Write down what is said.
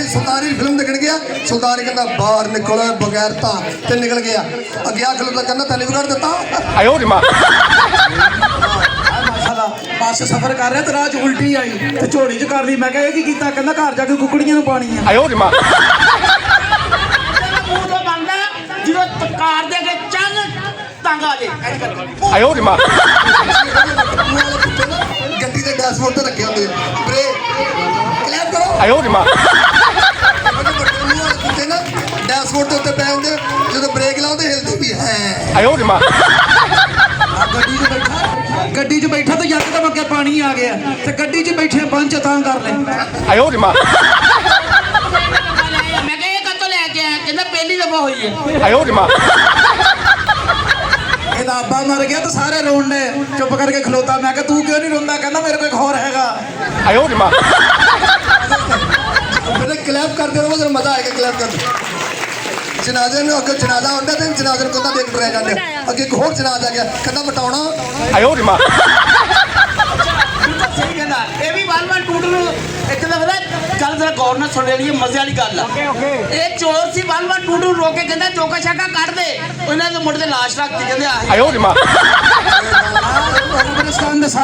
सुल्तानी film देखने गया, सुल्तानी कहना बाहर निकलो बगैर ता ते निकल गया। अगला खलोता कहना तैने बिगाड़ देता। बस सफर कर रहा तो राह च उल्टी आई ते झोली च कर ली। मैं कहा की कीता? कहना घर जाके कुकड़ियां नूं पानी है। ਜਦੋਂ ਕਾਰ ਦੇ ਕੇ ਚੱਲ ਤੰਗ ਆ ਜੇ ਗੱਡੀ ਦੇ ਡੈਸ਼ਬੋਰਡ ਤੇ ਰੱਖੇ ਹੁੰਦੇ ਬ੍ਰੇਕ ਕਲੈਪ ਕਰੋ ਕੁੱਤੇ ਨਾ ਡੈਸ਼ਬੋਰਡ ਦੇ ਉੱਤੇ ਪੈ ਹੁੰਦੇ ਜਦੋਂ ਬ੍ਰੇਕ ਲਾਉਂਦੇ ਹਿਲਦੇ ਵੀ ਹੈ। ਗੱਡੀ 'ਚ ਬੈਠਾ ਤਾਂ ਯਕਦਮ ਅੱਗੇ ਪਾਣੀ ਆ ਗਿਆ ਤੇ ਗੱਡੀ 'ਚ ਬੈਠੇ ਪੰਜ ਤਾਂ ਕਰ ਲੈ। ਮੈਂ ਕਿਹਾ ਇਹ ਕਦੋਂ ਲੈ ਕੇ ਆਇਆ? ਕਹਿੰਦਾ ਪਹਿਲੀ ਦਫਾ ਹੋਈ ਹੈ। ਇਹਦਾ ਅੱਬਾ ਮਰ ਗਿਆ ਤਾਂ ਸਾਰੇ ਰੋਣ ਨੇ। ਚੁੱਪ ਕਰਕੇ ਖਲੋਤਾ। ਮੈਂ ਕਿਹਾ ਤੂੰ ਕਿਉਂ ਨਹੀਂ ਰੋਂਦਾ? ਕਹਿੰਦਾ ਮੇਰੇ ਕੋਲ ਇੱਕ ਹੋਰ ਹੈਗਾ। ਮੇਰੇ ਕਲੈਪ ਕਰਦੇ ਰਹੋ ਜਦੋਂ ਮਜ਼ਾ ਆਏਗਾ ਕਲੈਪ ਕਰਦੇ। ਜਨਾਜ਼ੇ ਨੂੰ ਅੱਗੇ ਜਨਾਜ਼ਾ ਹੁੰਦਾ ਤੇ ਜਨਾਜ਼ੇ ਨੂੰ ਕਹਿੰਦਾ ਦੇਖ ਡਰਿਆ ਜਾਂਦੇ ਅੱਗੇ ਇੱਕ ਹੋਰ ਜਨਾਜ਼ਾ ਆ ਗਿਆ ਕਹਿੰਦਾ ਮਟਾਉਣਾ। ਸਹੀ ਕਹਿੰਦਾ ਇਹ ਵੀ 112 ਨੂੰ ਇੱਕ ਤਾਂ ਪਤਾ ਗੱਲ ਜ਼ਰਾ ਗੌਰ ਨਾਲ ਸੁਣ ਲਈ ਮਜ਼ੇ ਵਾਲੀ ਗੱਲ ਆ। ਇਹ ਚੋਰ ਸੀ 112 ਨੂੰ ਰੋਕ ਕੇ ਕਹਿੰਦਾ ਚੋਕਾ ਛਾਕਾ ਕੱਢ ਦੇ। ਉਹਨਾਂ ਦੇ ਮੁੰਡੇ ਤੇ ਲਾਸ਼ ਰੱਖਤੀ ਕਹਿੰਦੇ ਆਹੀ